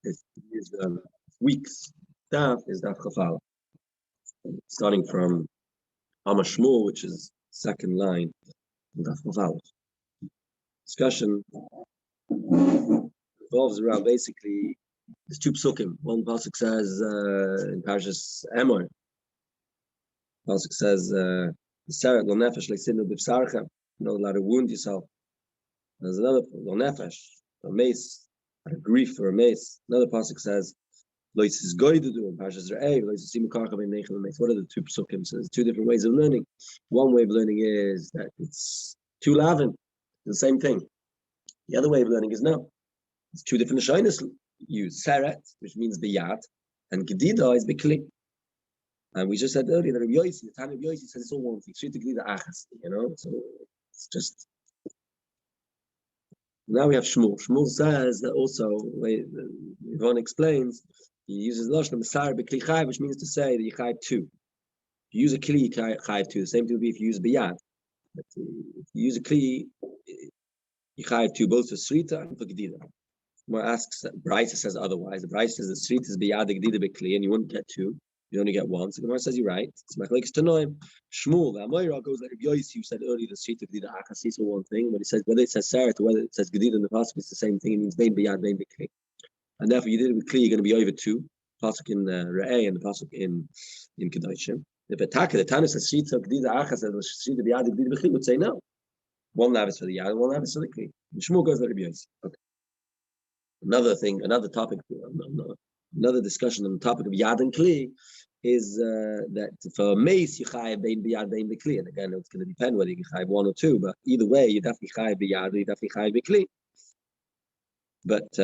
This is week's daf is daf chafal, starting from Amashmul, which is second line of daf chafal. Discussion revolves around basically there's two psukim. One pasuk says in Parshas Emor, pasuk says the Seret lo nefesh le'sinu b'vsarchem, you're not allowed to wound yourself. There's another lo nefesh, a mace, a grief for a mace. Another pasuk says lo yis goy to do in Parshas Rabbi, lo yis simu karcha ben nechem mace. What are the two psukim? So there's two different ways of learning. One way of learning is that it's two lavin, the same thing. The other way of learning is no. It's two different shaynas used. Seret, which means biyad, and gedida is bikli. And we just said earlier that Rabbi Yossi, the time of Yossi says it's all one thing. Shrit gedida achas, So it's just. Now we have Shmuel. Shmuel says that also, Yvonne explains, he uses lashon masar b'kli chayv, which means to say that you chayv two. If you use a kli, you chayv two. The same thing would be if you use biyad. But if you use a kli, you chayv two, both for srita and for gedida. More asks, Bryce says otherwise. The Bryce says the street is biyad gedida b'kli, and you wouldn't get two. You only get one. So the Gemara says you're right. It's Makkos to know him. Shmuel, the Amoira goes like Rabbi Yossi, who said earlier the street of gedida achas is one thing. But he says whether it says seret or whether it says gedida in the pasuk, it's the same thing. It means bein biyad, bein b'kli. And therefore, you did it with kli, you're going to be over two. Pasuk in Re'eh and the pasuk in Kedoshim. The Betaka, the Tana says street of gedida achas and the street of biyad gedida b'kli would say no. One lav is for the yad, and one lav is for the kli. And Shmuel goes like Rabbi Yossi. Okay. Another thing, another topic, another discussion on the topic of yad and kli is that for mace you chayav bein biyad bein b'kli, and again it's going to depend whether you can chayav one or two, but either way you definitely chayav biyad, you definitely chayav b'kli. But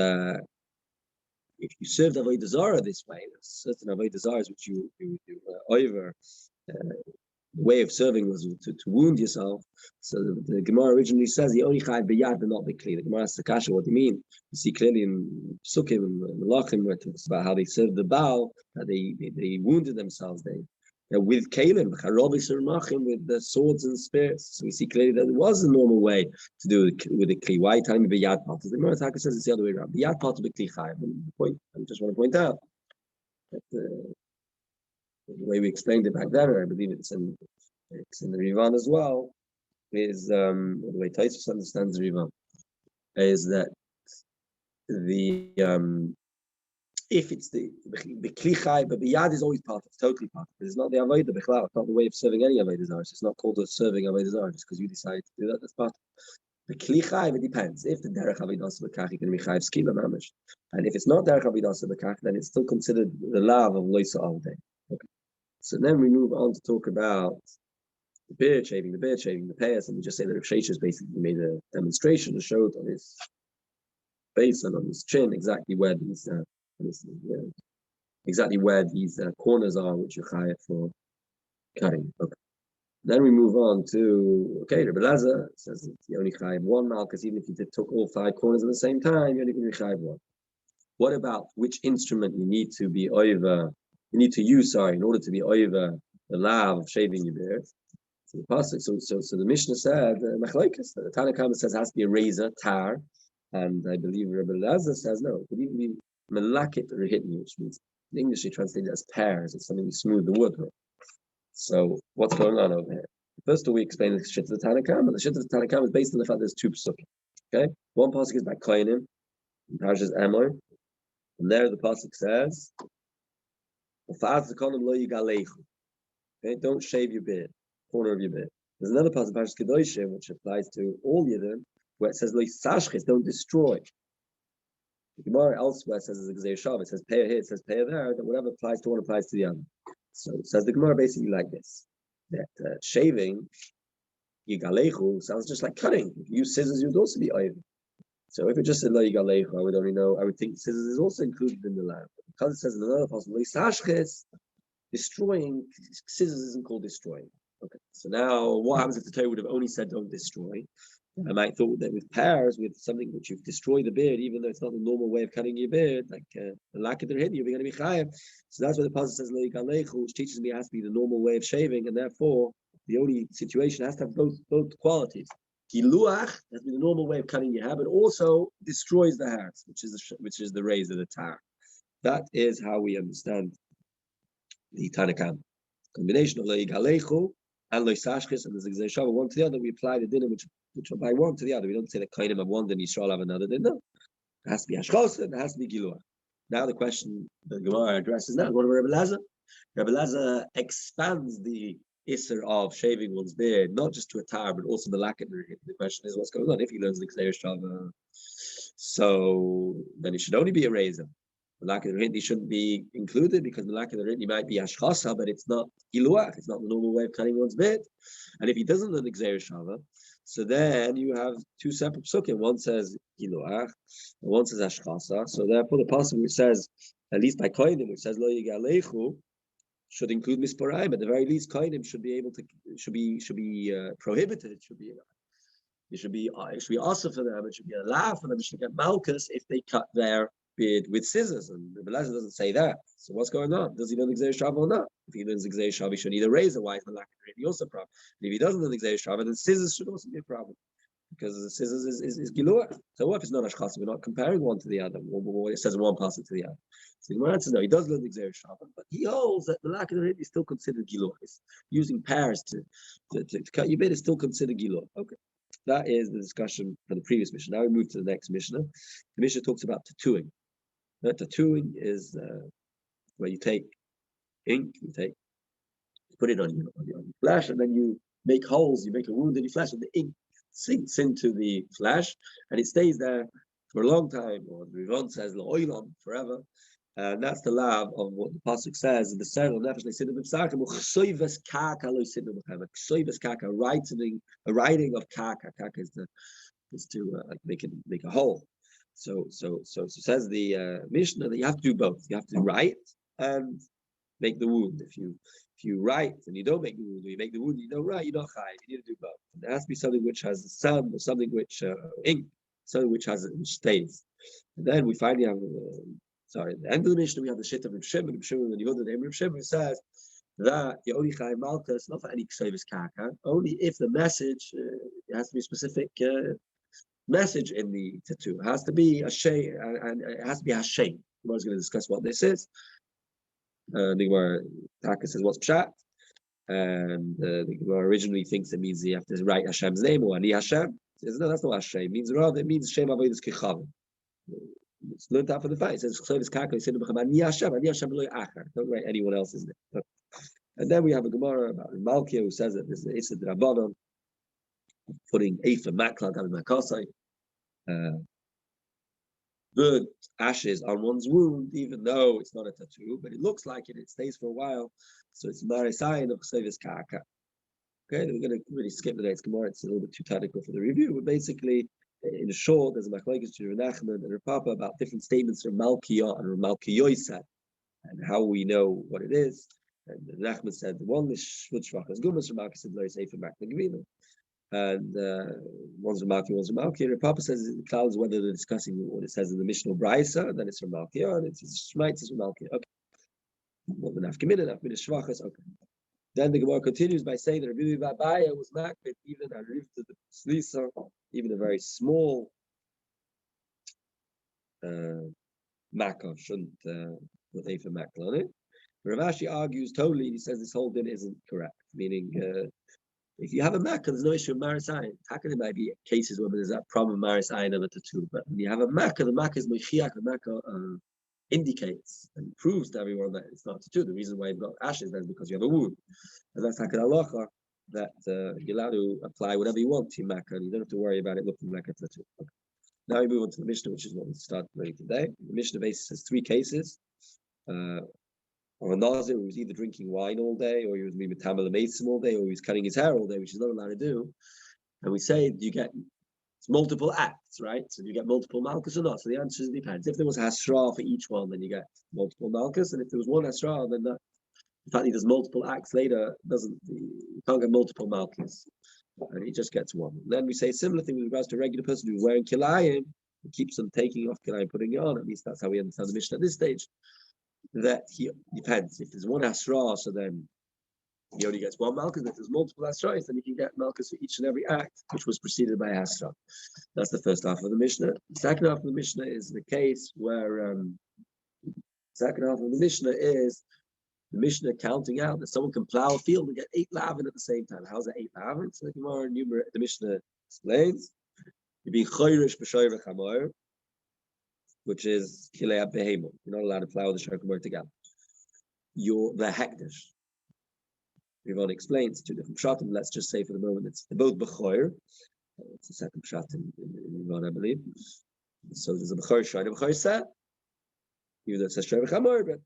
if you serve the avodah zarah this way, there's certain avodah zarahs which you over. The way of serving was to wound yourself. So the Gemara originally says the only chayav biyad but not b'kli. The Gemara asks the kasha, what do you mean? You see clearly in Psukim and Melachim where it talks about how they served the Baal, that they wounded themselves. With Kalim, with the swords and spears. So we see clearly that it was a normal way to do it with the kli. Why time biyad part? The Gemara says it's the other way around. Biyad part of b'kli chayav. I just want to point out that the way we explained it back then, and I believe it's in the Rivan as well, is the way Taisus understands the Rivan, is that the if it's the kli chai, but biyad is always part of, it's totally part of it. It's not the avodah b'chlal. It's not the way of serving any avodah zarah. It's not called a serving avodah zarah just because you decide to do that. That's part of it. The kli chai, it depends. If the derech avodah b'kach, you can be chayv skila mamish, and if it's not derech avodah b'kach, then it's still considered the lav of loisa all day. Okay. So then we move on to talk about the beard shaving, the payas, and we just say that Rav Sheshes basically made a demonstration to show it on his face and on his chin exactly where these corners are, which are chayav for cutting. Okay. Then we move on to Rabbi Lazar says that you only chayav one malchus, even if you took all 5 corners at the same time, you only can chayav one. What about which instrument you need to be over? You need to use, in order to be over the lav of shaving your beard. So the pasuk, so the Mishnah said, Machlokes, the Tanna Kama says it has to be a razor, tar, and I believe Rabbi Lazar says no, it could even be melakit or hitni, which means in English they translate it as pears. It's something you smooth the wood with. So what's going on over here? First of all, we explain the shit of the Tanna Kama. The shit of the Tanna Kama is based on the fact there's 2 psukim. Okay, one pasuk is by Klein in Parshas Emor, and there the pasuk says, okay, don't shave your beard, corner of your beard. There's another part of Parshas Kedoshim which applies to all Yidden, where it says lo yisashches, don't destroy. The Gemara elsewhere says as a gzeir shav, it says payah here, it says payah there, that whatever applies to one applies to the other. So it says the Gemara basically like this, that shaving yigalechu sounds just like cutting. If you use scissors, you would also be over. So if it just said lo yigalechu, I would think scissors is also included in the land. Because it says in another passage, lo yisashches, destroying, scissors isn't called destroying. Okay. So now what happens if the Torah would have only said don't destroy? I might thought that with pears, with something which you've destroyed the beard, even though it's not the normal way of cutting your beard, like the lack of the hidden, you're going to be chayav. So that's why the passage says lo yigalechu, which teaches me it has to be the normal way of shaving, and therefore the only situation has to have both qualities. Giluach, that's the normal way of cutting your hair, but also destroys the hairs, which is the rays of the tar. That is how we understand the Tanakam. Combination of Leig Alechu and Loisashkis and the Zigzag Shabbat, one to the other. We apply the dinner which are by one to the other. We don't say that Kainim have one, then Yisroel have another dinner. It has to be Hashchos and it has to be Giluach. Now the question the Gemara addresses now, what about Rabbi Lazar? Rabbi Lazar expands the Isser of shaving one's beard, not just to a tar, but also the lack of the question is what's going on. If he learns the Gzeir Shabbat, so then it should only be a razor. The lack of the Rinti shouldn't be included because the lack of the Rinti might be Ashchasa, but it's not Giluach, it's not the normal way of cutting one's beard. And if he doesn't learn the Gzeir Shabbat, so then you have two separate psukim. One says Giluach, and one says Ashchasa. So therefore, the passage which says, at least by Koinim, which says Lo Yigalechu, should include Misporayim. At the very least, Koinim should be able to should be prohibited. It should be also for them. It should be allowed for them. It should get Makkos if they cut their beard with scissors. And Rabbi Lazar doesn't say that. So what's going on? Does he learn the Gzeir Shabbat or not? If he learns the Gzeir Shabbat, he should either raise a wife and lack of Rinti, also a problem. And if he doesn't learn the Gzeir Shabbat, then scissors should also be a problem. Because the scissors is Giluach. So what if it's not Ashchasa? We're not comparing one to the other. It says one passage to the other. So the Gemara says no, he does learn the Gzeir Shabbat, but he holds that the lack of the Rinti is still considered Giluach. Using pears to cut your beard is still considered Giluach. Okay. That is the discussion for the previous Mishnah. Now we move to the next Mishnah. The Mishnah talks about tattooing. Now, tattooing is where you take ink, you put it on your flesh, and then you make holes, you make a wound in your flesh, and the ink sinks into the flesh, and it stays there for a long time, or the Ravon says la'olam, forever. And that's the love of what the pasuk says in the Serol Nefesh Le'Siddur B'Psachim U'Chsoivas Kaka Lo Siddur B'Chaim. Chsoivas Kaka, a writing of Kaka. Kaka is to make a hole. So says the Mishnah that you have to do both. You have to write and make the wound. If you write and you don't make the wound, or you make the wound and you don't write, you don't chayav. You need to do both. And there has to be something which has the sun, or something which ink, something which stays. And then we finally have. At the end of the Mishnah, we have the shit of Reb Shimon. Reb Shimon, when you hold the name of Reb Shimon, it says that you only chayav malchus, not for any k'soivus kaka, only if the message it has to be a specific message in the tattoo. It has to be a shay, and it has to be a shay. I was going to discuss what this is. The Gemara Taka says what's pshat, and the Gemara originally thinks it means you have to write Hashem's name or Ani Hashem. It says no, that's not Hashem. It means rather it means Shem Avodas Kichav. It's learned out from the fact. It says don't write anyone else's name. And then we have a Gemara about Malkia who says that this is the Rabbanon putting Eif and Makla down in Makkos, good ashes on one's wound, even though it's not a tattoo, but it looks like it stays for a while. So it's a sign of Chsevis Kaka. Okay, we're going to really skip the next Gemara. It's a little bit too technical for the review, but basically, in short, there's a machlokes to Rav Nachman and Rav Papa about different statements from Malkiah and Malkiah said, and how we know what it is. And Rav Nachman said the one is Shvut Shvachas Gumas, Rav Malkiah said Lo Yisei for Makna Gevina. And one's from Malkiah, one's from Malkiah. Rav Papa says the clouds whether they're discussing what it says in the Mishnah Brisa, then it's from Malkiah, and it's Shmites from Malkiah. Okay. What the Nafkamina Shvachas, okay. Then the Gemara continues by saying that Rabbi Babaya was makbid even to the slisa, even a very small Makkos shouldn't put a for makla on it. Rav Ashi argues totally. He says this whole din isn't correct, meaning if you have a Makkah, there's no issue of Maris Ayin. There might be cases where there's that problem Maris Ayin of a tattoo, but when you have a Makkah, the Makkah is Mechiach. The Makkah indicates and proves to everyone that it's not a tattoo. The reason why you've got ashes is because you have a wound. And that's Hakad Halacha, that you're allowed to apply whatever you want to your Makkah, and you don't have to worry about it looking like a tattoo. Okay. Now we move on to the Mishnah, which is what we start reading today. The Mishnah basically says three cases of a Nazir who was either drinking wine all day, or he was maybe Tamal Mason all day, or he was cutting his hair all day, which is not allowed to do. And we say, you get multiple acts, right? So you get multiple malchus or not? So the answer is depends. If there was hasra for each one, then you get multiple malchus, and if there was one hasra, then that, in fact, he does multiple acts later, you can't get multiple malchus, and he just gets one. And then we say a similar thing with regards to a regular person who's wearing kilayim, who keeps on taking off kilayim, putting it on. At least that's how we understand the Mishnah at this stage. That he depends. If there's one hasra, so then He only gets one Malkus. If there's multiple Asra'is, then you can get Malkus for each and every act, which was preceded by Asra. That's the first half of the Mishnah. The second half of the Mishnah is the case where the Mishnah counting out that someone can plow a field and get 8 lavin at the same time. How's that 8 lavin? So the Mishnah explains, you're being choyrish b'shoy v'chamor, which is kilei behemo. You're not allowed to plow the shoy v'chamor together. You're the hekdesh. Ravon explains 2 different pshatim. Let's just say for the moment they're both b'choyer. It's the second pshat in Ravon, I believe. So there's a b'choyer shoy and a b'choyer set. Even though it says shoy v'chamor, but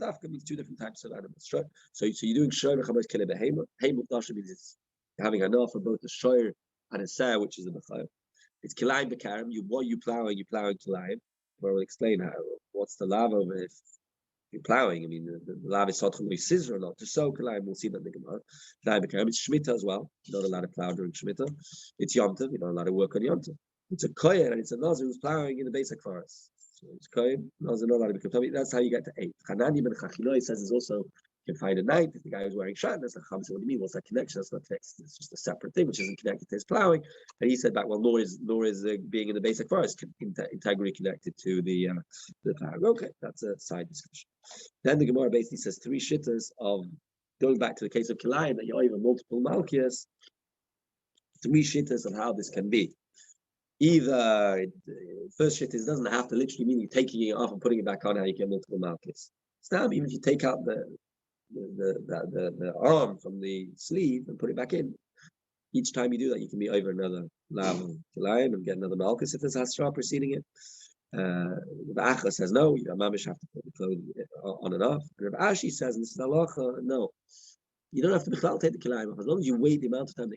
Dafka means 2 different types of animals. So you're doing shoyer v'chamor kilei behemo. Behemo dasha means it's having enough for both a shoyer and a seh, which is a b'choyer. It's kilayim b'karim. What you plowing kilayim. Where we'll explain what's the lav over if you're plowing. I mean, the lav is sotchel loy or not. To sow kilayim, we'll see that in the Gemara. Kilayim b'karim. It's shmita as well. You're not allowed to plow during shmita. It's yomtiv. You're not allowed to work on yomtiv. It's a kohen and it's a nazir who's plowing in the basic forest. So it's kohen. Nazir not allowed to become tummy. That's how you get to 8. Chanani ben Chachiloi says there's also. You can find a night if the guy who's wearing shat. That's like, what do you mean? What's that connection? That's not text. It's just a separate thing which isn't connected to his plowing. And he said back, well, nor is being in the basic forest integrally connected to the plowing. Okay, that's a side discussion. Then the Gemara basically says 3 shittas of going back to the case of Klein that you even multiple malchias. 3 shittas of how this can be. Either first shittas doesn't have to literally mean you taking it off and putting it back on how you get multiple malchias. Now, even if you take out the arm from the sleeve and put it back in, each time you do that, you can be over another lav of kilayim and get another malchus if there's hasra preceding it. The Acha says no, you mamish have to put the clothes on and off. And Rabbi Ashi says, and this is halacha, no, you don't have to take the kilayim off as long as you wait the amount of time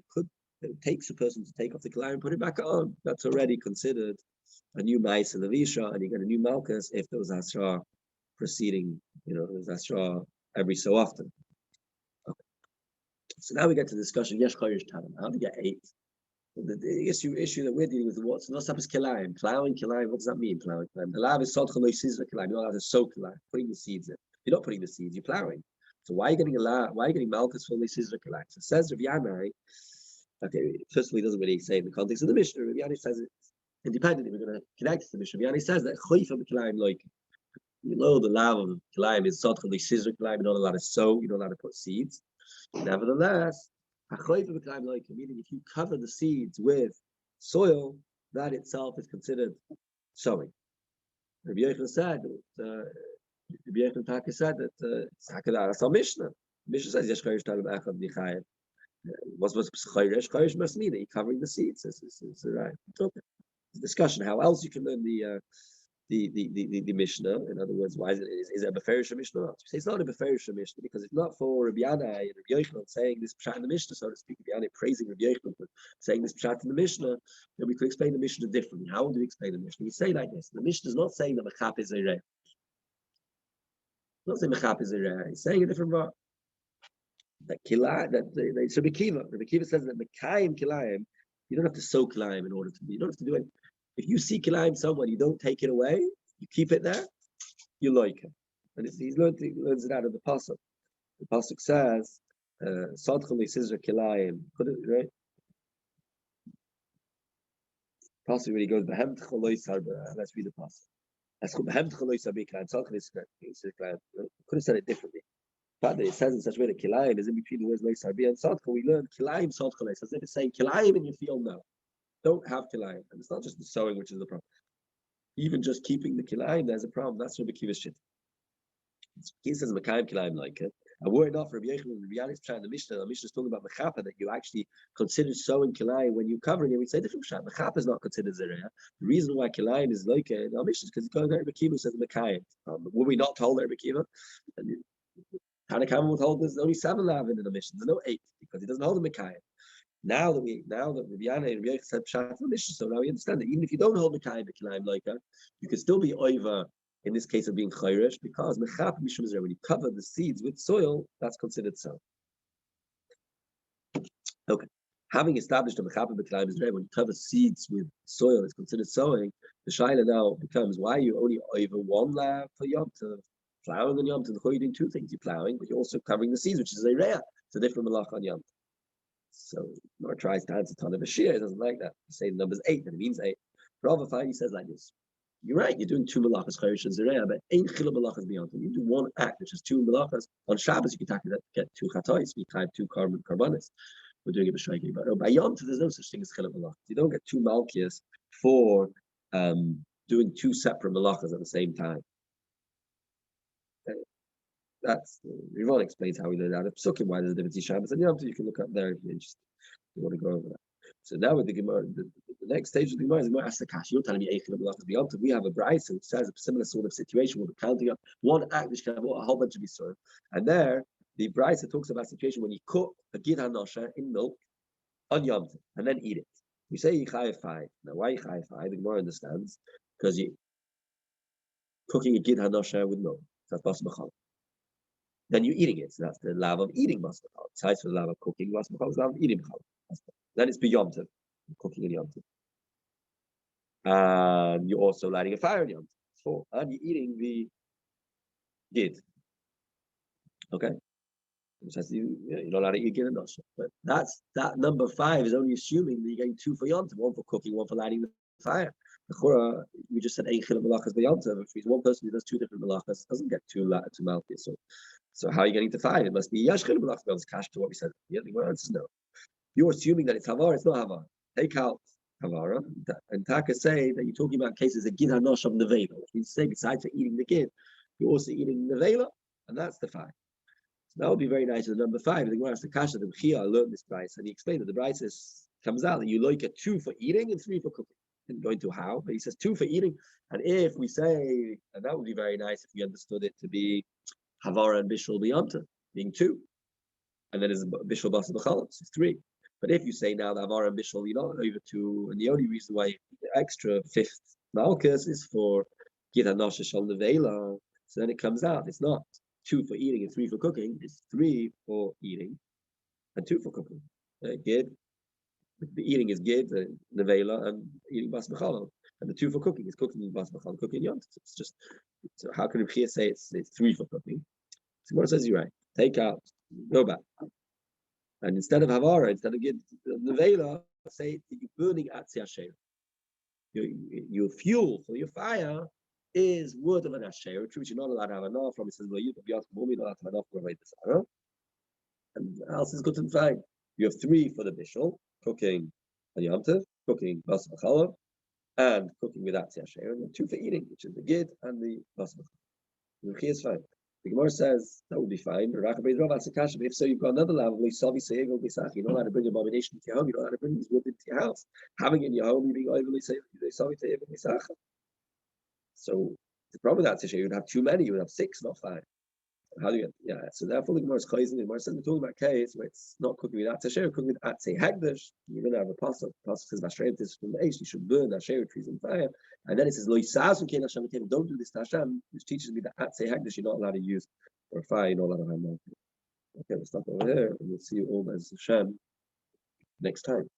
it takes a person to take off the kilayim and put it back on. That's already considered a new ma'is and levisha, and you get a new malchus if there was hasra preceding, there's hasra every so often. Okay. So now we get to the discussion. Yesh choyesh tanim. How do you get 8? The issue that we're dealing with is what's not supposed kilayim. Plowing kilayim. What does that mean? Plowing kilayim. The lav is sotchel loy sizra kilayim. You're not allowed to sow kilayim. Putting the seeds in. You're not putting the seeds. You're plowing. So why are you getting Why are you getting malchus for loy sizra kilayim? So it says Rav Yanai. Okay, first of all, he doesn't really say in the context of the Mishnah. Rav Yanai says it independently. We're going to connect to the Mishnah. Rav Yanai says that choyfa b'kilayim like. The lav of kilayim is sotchel scissor kilayim. You're not allowed to sow. You're not allowed to put seeds. Nevertheless, meaning if you cover the seeds with soil, that itself is considered sowing. Rabbi Yechon said that that's our Mishnah. Mishnah says yesh choyesh tanim echad nichayev. What's choyesh? Choyesh must mean that you're covering the seeds. It's right. Okay. Discussion. How else you can learn the Mishnah? In other words, why is it a beferish Mishnah? It's not a beferish Mishnah because it's not for Rabbi Yanai and Rabbi Yochanan saying this pshat in the Mishnah, so to speak. Rabbi Yanai praising Rabbi Yochanan for saying this pshat in the Mishnah. Then we could explain the Mishnah differently. How would we explain the Mishnah? We say like this: the Mishnah is not saying that mechap is a reh. It's not saying mechap is a reh. It's saying a different word. That kilayim, that so Rabbi Kiva says that mekayim kilayim, you don't have to sow kilayim in order to be. You don't have to do it. If you see kilayim somewhere, you don't take it away. You keep it there. You like it, and he learns it out of the pasuk. The pasuk says, "Sadchol le'sizra kilayim." Right? Pasuk really goes behem t'choloi sarba. Let's read the pasuk. That's called behem t'choloi sarba kilayim. Sadchol le'sizra kilayim. Could have said it differently. But it says in such a way that kilayim is in between the words loy sarbi and sadchol. We learn kilayim sadchol as if it's saying kilayim in your field now. Don't have kilayim, and it's not just the sowing which is the problem. Even just keeping the kilayim, there's a problem. That's Rabbi Kiva's shit. He says mekayim kilayim like it. And were it not for Rabbi Yechon and Rabbi Yanai's pshat in the Mishnah is talking about mechapa, that you actually consider sowing kilayim when you're covering it. We say different pshat. Mechapa is not considered zereh. The reason why kilayim is like it in our Mishnah is because it's going to Rabbi Kiva says mekayim. Were we not told that Rabbi Kiva? Tanakama would hold there's only 7 lavin in the Mishnah. There's no 8 because he doesn't hold the mekayim. Now that Rabbi Yanai and Rabbi Yechon said pshat in the Mishnah, so now we understand that even if you don't hold mekayim like that, you can still be over. In this case of being chayresh, because mechap mishum zereh, when you cover the seeds with soil, that's considered so. Okay, having established a mechap b'kilayim zereh, when you cover seeds with soil, it's considered sowing. The shaila now becomes: why are you only over 1 lav for yom tov, plowing on yom tov? You're doing 2 things: you're plowing, but you're also covering the seeds, which is a reah. It's a different malach on Yom. So Mar tries to answer ton of a Shiur. It doesn't like that. You say the number's 8, then it means 8. Rabbi finally says like this. You're right, you're doing 2 malachas chayrish and zireh, but ain't chila malachas beyond. You do one act, which is 2 malachas. On Shabbos, you can get 2 chatois, we have 2 karbanis. We're doing it b'shayki. But by Yom Tov, there's no such thing as chila malachas. You don't get 2 malchias for doing 2 separate malachas at the same time. Okay. That's Ravon explains how we learn that. Psukim, why there's a difference in Shabbos and Yom Tov, you can look up there if you're interested. You want to go over that. So now with the Gemara, the next stage of the Gemara is the Gemara asks the Kash. You're telling me Eichel Malachas beyond. We have a brayso which says a similar sort of situation where we're counting up one act which can have a whole bunch of Yisroel. And there, the brayso talks about a situation when you cook a gid hanosha in milk on Yom Tov and then eat it. You say Yichayev 5. Now why Yichayev 5? The Gemara understands because you're cooking a gid hanosha with milk. That's bas b'chal. Then you're eating it. So that's the lav of eating bas b'chal. Besides for the lav of cooking bas b'chal, is lav of eating b'chal. Then it's beyond Yom Tov, cooking in Yom Tov. And you're also lighting a fire in Yom Tov. 4. And you're eating the gid. Okay? Which says you're not allowed to eat gid and nosha. But that number 5 is only assuming that you're getting 2 for Yom Tov, 1 for cooking, 1 for lighting the fire. We just said ein chila malachas b'Yom Tov. If he's one person who does 2 different malachas, doesn't get 2 malchus. So how are you getting to 5? It must be yash chila malachas b'Yom Tov. Cash to what we said. Yeah, the answer no. You're assuming that it's Havara, it's not Havara. Take out Havara. And Taka say that you're talking about cases of Gid Hanosh of Nevela. Which means to say, besides for eating the Gid, you're also eating Nevela, and that's the 5. So that would be very nice. The number 5, the Gemara asked the Kasha, the Chia learned this price, and he explained that the price comes out that you like a 2 for eating and 3 for cooking. Didn't go into how, but he says 2 for eating. And if we say, and that would be very nice if we understood it to be Havara and Bishul B'Yamta, being 2. And then it's Bishul Basa B'Chalos, it's 3. But if you say now that Avar and Bishul, you're not over 2, and the only reason why the extra 5th Malchus is for Gid HaNosha Shal Nevela, so then it comes out, it's not 2 for eating and 3 for cooking, it's 3 for eating and 2 for cooking. Gid, the eating is Gid, Nevela, and eating Bas B'Chalal. And the 2 for cooking is cooking Bas B'Chalal, cooking Yom. It's just, so how can Rabbi say it's 3 for cooking? So what says you're right. Take out, go back. And instead of Havara, instead of Nevela, say that you're burning Atzi Asher. Your fuel for your fire is wood of an Asher, which you're not allowed to have enough from. It says, well, you're not allowed to have enough for this. And else is good and fine. You have 3 for the Bishul, cooking on Yom Tov, cooking Bas B'Challah, and cooking with Atzi Asher, and 2 for eating, which is the Gid and the Bas B'Challah. The Chi is fine. The Gemara says that would be fine. If so, you've got another level. You're not allowed to bring abomination into your home. You're not allowed to bring these wood into your house. Having it in your home, you're being overly say. So the problem with that is you'd have too many. You would have 6, not 5. How do you get? Yeah. So therefore, the Gemara is chayzin. The Gemara says we're talking about case where it's not cooking with Atzeh, cooking with Atzeh Hagdash. You're going to have a pasuk. The pasuk says Vashrei is from the Eish. You should burn Asher trees on fire. And then it says Lo Yisaz Ukein Hashem Ukein. Don't do this to Hashem, which teaches me that Atzeh Hagdash you're not allowed to use for fire. You're not allowed to have more. Okay, we'll stop over here, and we'll see you all as Hashem next time.